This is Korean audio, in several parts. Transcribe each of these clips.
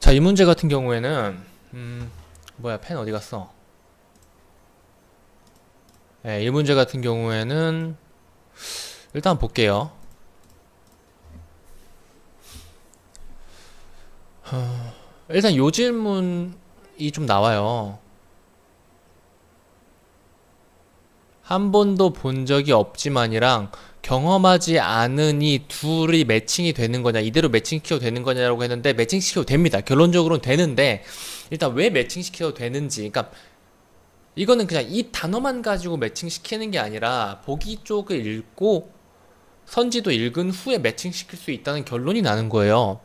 자, 이 문제 같은 경우에는 뭐야, 펜 어디 갔어? 네, 이 문제 같은 경우에는 일단 볼게요. 일단 요 질문이 좀 나와요. 한 번도 본 적이 없지만이랑 경험하지 않으니 둘이 매칭이 되는 거냐, 이대로 매칭시켜도 되는 거냐라고 했는데, 매칭시켜도 됩니다. 결론적으로는 되는데, 일단 왜 매칭시켜도 되는지, 그러니까 이거는 그냥 이 단어만 가지고 매칭시키는 게 아니라 보기 쪽을 읽고 선지도 읽은 후에 매칭시킬 수 있다는 결론이 나는 거예요.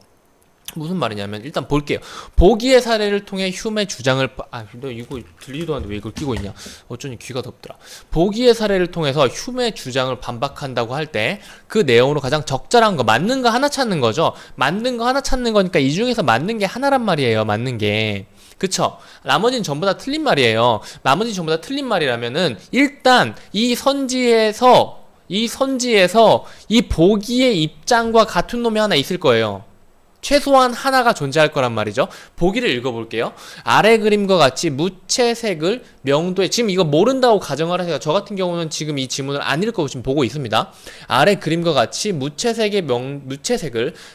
무슨 말이냐면, 일단 볼게요. 보기의 사례를 통해 휴메 주장을 너 이거 들리지도 않는데 왜 이걸 끼고 있냐, 어쩌니 귀가 덥더라. 보기의 사례를 통해서 휴메 주장을 반박한다고 할 때 그 내용으로 가장 적절한 거, 맞는 거 하나 찾는 거죠. 맞는 거 하나 찾는 거니까 이 중에서 맞는 게 하나란 말이에요. 맞는 게, 그쵸? 나머지는 전부 다 틀린 말이에요. 나머지 전부 다 틀린 말이라면은 일단 이 선지에서 이 보기의 입장과 같은 놈이 하나 있을 거예요. 최소한 하나가 존재할 거란 말이죠. 보기를 읽어볼게요. 아래 그림과 같이 무채색을 명도에, 지금 이거 모른다고 가정을 하세요. 저 같은 경우는 지금 이 지문을 안 읽고 지금 보고 있습니다. 아래 그림과 같이 무채색을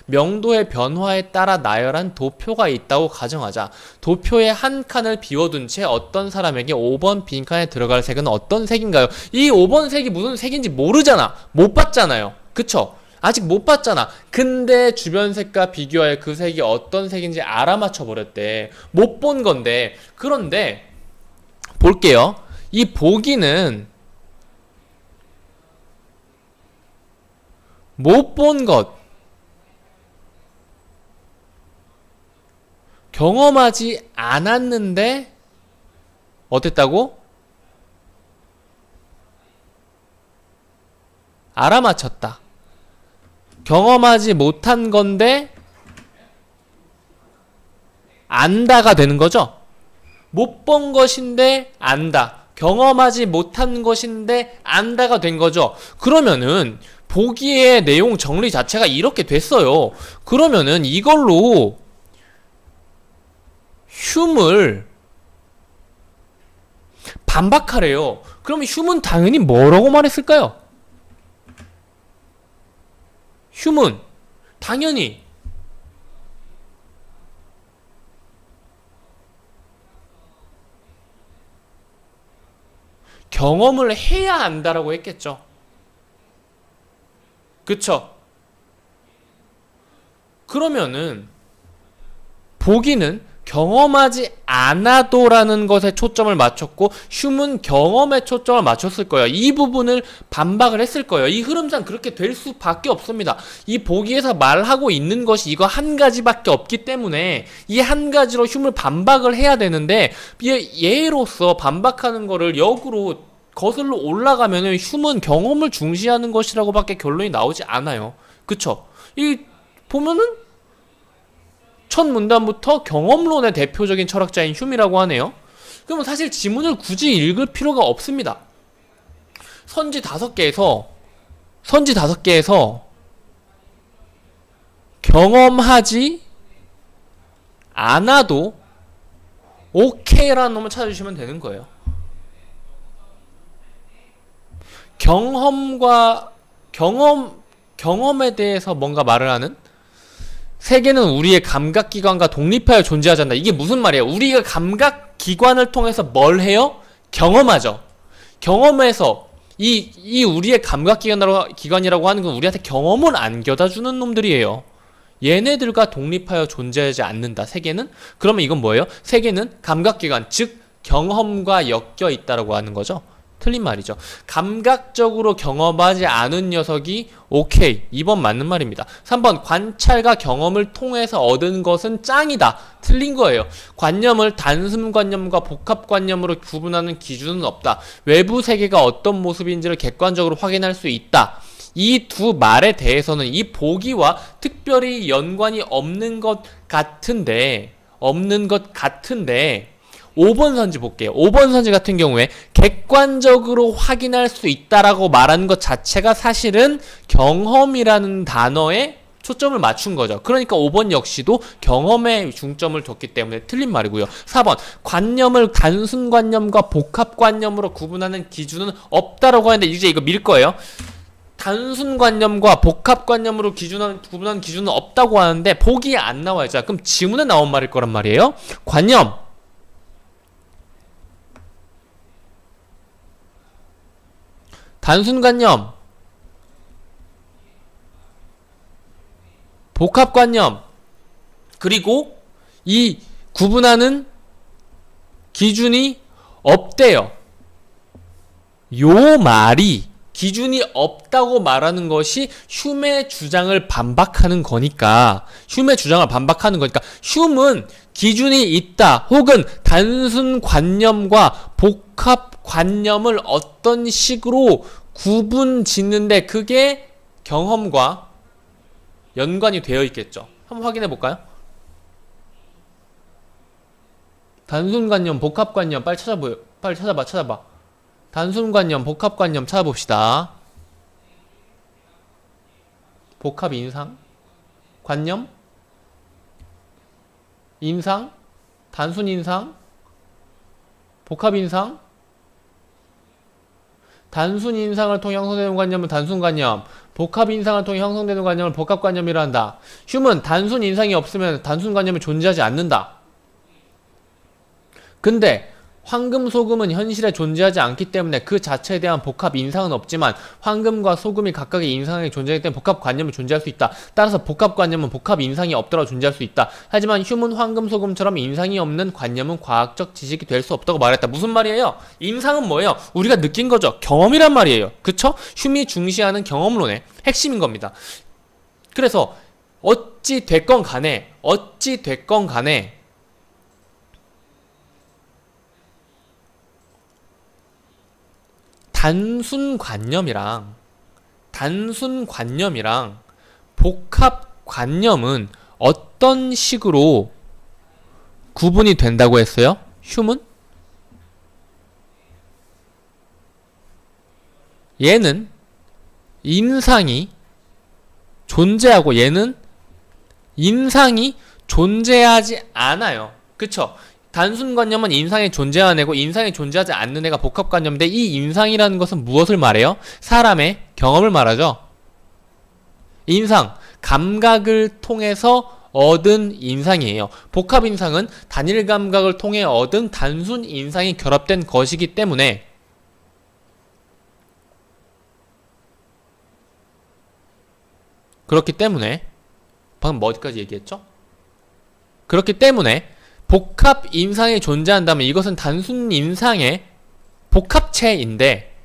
명도의 변화에 따라 나열한 도표가 있다고 가정하자. 도표의 한 칸을 비워둔 채 어떤 사람에게 5번 빈칸에 들어갈 색은 어떤 색인가요? 이 5번 색이 무슨 색인지 모르잖아. 못 봤잖아요. 그쵸? 아직 못 봤잖아. 근데 주변 색과 비교하여 그 색이 어떤 색인지 알아맞혀 버렸대. 못 본 건데. 그런데 볼게요. 이 보기는 못 본 것, 경험하지 않았는데 어땠다고? 알아맞혔다. 경험하지 못한 건데 안다가 되는 거죠. 못 본 것인데 안다, 경험하지 못한 것인데 안다가 된 거죠. 그러면은 보기의 내용 정리 자체가 이렇게 됐어요. 그러면은 이걸로 흉을 반박하래요. 그럼 흉은 당연히 뭐라고 말했을까요? 흉은 당연히 경험을 해야 한다라고 했겠죠. 그쵸? 그러면은 보기는 경험하지 않아도라는 것에 초점을 맞췄고 흉은 경험에 초점을 맞췄을 거예요. 이 부분을 반박을 했을 거예요. 이 흐름상 그렇게 될 수밖에 없습니다. 이 보기에서 말하고 있는 것이 이거 한 가지밖에 없기 때문에 이 한 가지로 흉을 반박을 해야 되는데, 예로서 반박하는 거를 역으로 거슬러 올라가면은 흉은 경험을 중시하는 것이라고 밖에 결론이 나오지 않아요. 그쵸? 이 보면은 첫 문단부터 경험론의 대표적인 철학자인 흉이라고 하네요. 그러면 사실 지문을 굳이 읽을 필요가 없습니다. 선지 5개에서 경험하지 않아도 오케이라는 놈을 찾아주시면 되는 거예요. 경험에 대해서 뭔가 말을 하는, 세계는 우리의 감각기관과 독립하여 존재하지 않는다. 이게 무슨 말이에요? 우리가 감각기관을 통해서 뭘 해요? 경험하죠. 경험해서 이 우리의 감각기관이라고 하는 건 우리한테 경험을 안겨다 주는 놈들이에요. 얘네들과 독립하여 존재하지 않는다. 세계는? 그러면 이건 뭐예요? 세계는 감각기관, 즉 경험과 엮여 있다라고 하는 거죠. 틀린 말이죠. 감각적으로 경험하지 않은 녀석이 오케이, 2번 맞는 말입니다. 3번 관찰과 경험을 통해서 얻은 것은 짱이다. 틀린 거예요. 관념을 단순관념과 복합관념으로 구분하는 기준은 없다. 외부 세계가 어떤 모습인지를 객관적으로 확인할 수 있다. 이 두 말에 대해서는 이 보기와 특별히 연관이 없는 것 같은데 5번 선지 볼게요. 5번 선지 같은 경우에 객관적으로 확인할 수 있다라고 말하는 것 자체가 사실은 경험이라는 단어의 초점을 맞춘 거죠. 그러니까 5번 역시도 경험에 중점을 뒀기 때문에 틀린 말이고요. 4번 관념을 단순관념과 복합관념으로 구분하는 기준은 없다라고 하는데 이제 이거 밀 거예요. 단순관념과 복합관념으로 구분하는 기준은 없다고 하는데 보기에 안 나와요. 자, 그럼 지문에 나온 말일 거란 말이에요. 관념, 단순관념, 복합관념, 그리고 이 구분하는 기준이 없대요. 요 말이 기준이 없다고 말하는 것이 흉의 주장을 반박하는 거니까, 흉의 주장을 반박하는 거니까, 흉은 기준이 있다 혹은 단순관념과 복합관념을 어떤 식으로 구분 짓는데 그게 경험과 연관이 되어 있겠죠. 한번 확인해 볼까요? 단순관념, 복합관념, 빨리 찾아봐. 단순관념, 복합관념 찾아봅시다. 복합인상, 관념, 인상, 단순인상, 복합인상, 단순인상을 통해 형성되는 관념은 단순관념, 복합인상을 통해 형성되는 관념을 복합관념이라 한다. 흉은 단순인상이 없으면 단순관념이 존재하지 않는다. 근데 황금, 소금은 현실에 존재하지 않기 때문에 그 자체에 대한 복합 인상은 없지만 황금과 소금이 각각의 인상이 존재하기 때문에 복합관념이 존재할 수 있다. 따라서 복합관념은 복합 인상이 없더라도 존재할 수 있다. 하지만 흉은 황금, 소금처럼 인상이 없는 관념은 과학적 지식이 될 수 없다고 말했다. 무슨 말이에요? 인상은 뭐예요? 우리가 느낀 거죠. 경험이란 말이에요. 그쵸? 흉이 중시하는 경험론의 핵심인 겁니다. 그래서 어찌 됐건 간에 단순관념이랑 복합관념은 어떤 식으로 구분이 된다고 했어요? 흉은? 얘는 인상이 존재하고 얘는 인상이 존재하지 않아요. 그쵸? 단순관념은 인상이 존재하는 애고 인상이 존재하지 않는 애가 복합관념인데 이 인상이라는 것은 무엇을 말해요? 사람의 경험을 말하죠. 인상, 감각을 통해서 얻은 인상이에요. 복합인상은 단일 감각을 통해 얻은 단순 인상이 결합된 것이기 때문에 방금 어디까지 얘기했죠? 그렇기 때문에 복합 인상이 존재한다면 이것은 단순 인상의 복합체인데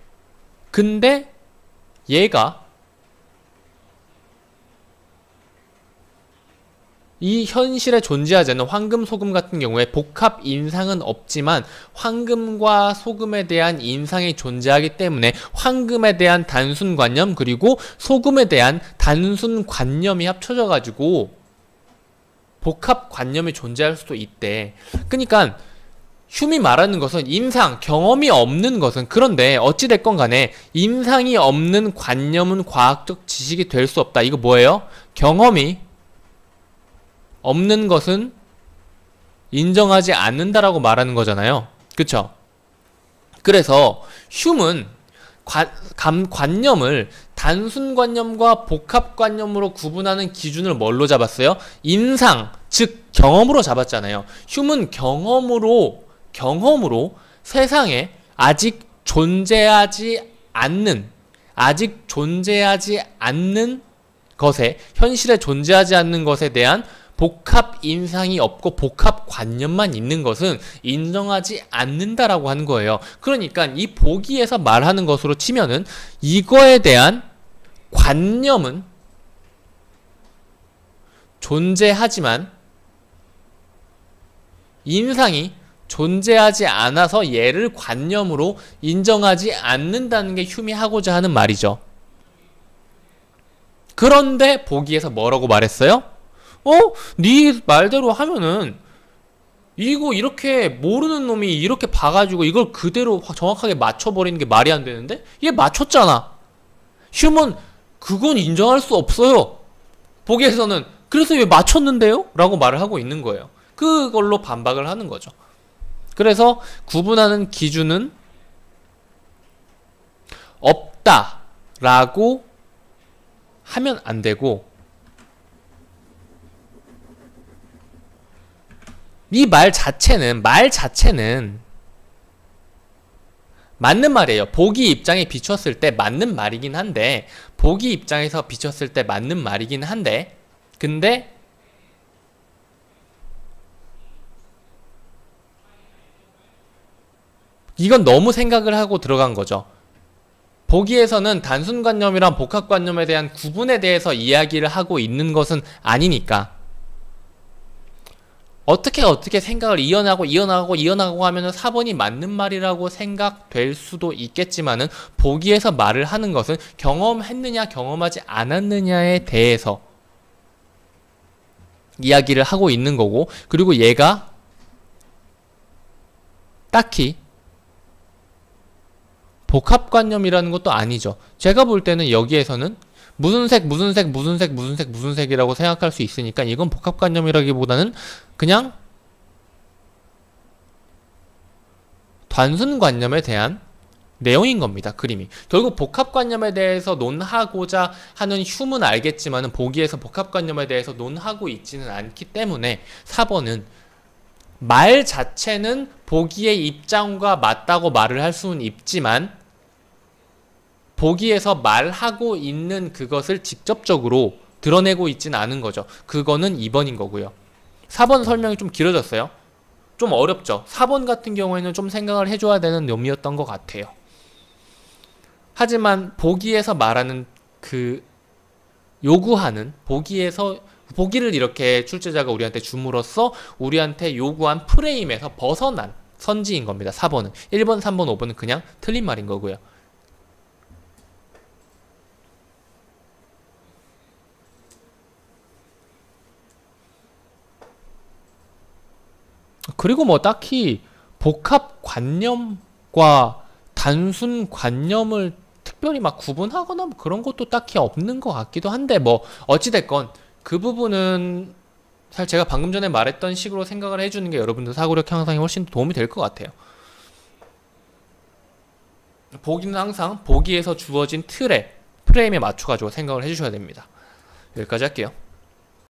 근데 얘가 이 현실에 존재하지 않는 황금, 소금 같은 경우에 복합 인상은 없지만 황금과 소금에 대한 인상이 존재하기 때문에 황금에 대한 단순관념 그리고 소금에 대한 단순관념이 합쳐져 가지고 복합관념이 존재할 수도 있대. 그러니까 흉이 말하는 것은 인상, 경험이 없는 것은 그런데 어찌됐건 간에 인상이 없는 관념은 과학적 지식이 될 수 없다. 이거 뭐예요? 경험이 없는 것은 인정하지 않는다라고 말하는 거잖아요. 그쵸? 그래서 흉은 관념을 단순관념과 복합관념으로 구분하는 기준을 뭘로 잡았어요? 인상, 즉 경험으로 잡았잖아요. 흉은 경험으로 세상에 아직 존재하지 않는 것에, 현실에 존재하지 않는 것에 대한 복합 인상이 없고 복합 관념만 있는 것은 인정하지 않는다라고 하는 거예요. 그러니까 이 보기에서 말하는 것으로 치면은 이거에 대한 관념은 존재하지만 인상이 존재하지 않아서 얘를 관념으로 인정하지 않는다는 게 흉이 하고자 하는 말이죠. 그런데 보기에서 뭐라고 말했어요? 네 말대로 하면은 이거 이렇게 모르는 놈이 이렇게 봐가지고 이걸 그대로 정확하게 맞춰버리는 게 말이 안 되는데? 얘 맞췄잖아. 흉은 그건 인정할 수 없어요. 보기에서는 그래서 왜 맞췄는데요? 라고 말을 하고 있는 거예요. 그걸로 반박을 하는 거죠. 그래서 구분하는 기준은 없다 라고 하면 안 되고, 이 말 자체는 맞는 말이에요. 보기 입장에 비췄을 때 맞는 말이긴 한데, 보기 입장에서 비췄을 때 맞는 말이긴 한데, 근데 이건 너무 생각을 하고 들어간 거죠. 보기에서는 단순관념이랑 복합관념에 대한 구분에 대해서 이야기를 하고 있는 것은 아니니까, 어떻게 생각을 이어나가고 하면은 4번이 맞는 말이라고 생각될 수도 있겠지만은, 보기에서 말을 하는 것은 경험했느냐 경험하지 않았느냐에 대해서 이야기를 하고 있는 거고, 그리고 얘가 딱히 복합관념이라는 것도 아니죠. 제가 볼 때는 여기에서는 무슨 색이라고 생각할 수 있으니까, 이건 복합관념이라기보다는 그냥 단순관념에 대한 내용인 겁니다. 그림이. 결국 복합관념에 대해서 논하고자 하는 흉은 알겠지만은, 보기에서 복합관념에 대해서 논하고 있지는 않기 때문에 4번은 말 자체는 보기의 입장과 맞다고 말을 할 수는 있지만, 보기에서 말하고 있는 그것을 직접적으로 드러내고 있지는 않은 거죠. 그거는 2번인 거고요. 4번 설명이 좀 길어졌어요. 좀 어렵죠. 4번 같은 경우에는 좀 생각을 해줘야 되는 놈이었던 것 같아요. 하지만 보기에서 말하는 요구하는, 보기를 이렇게 출제자가 우리한테 줌으로써 우리한테 요구한 프레임에서 벗어난 선지인 겁니다. 4번은. 1번, 3번, 5번은 그냥 틀린 말인 거고요. 그리고 뭐 딱히 복합관념과 단순관념을 특별히 막 구분하거나 뭐 그런 것도 딱히 없는 것 같기도 한데, 뭐 어찌됐건 그 부분은 사실 제가 방금 전에 말했던 식으로 생각을 해주는 게 여러분들 사고력 향상에 훨씬 도움이 될 것 같아요. 보기는 항상 보기에서 주어진 프레임에 맞춰가지고 생각을 해주셔야 됩니다. 여기까지 할게요.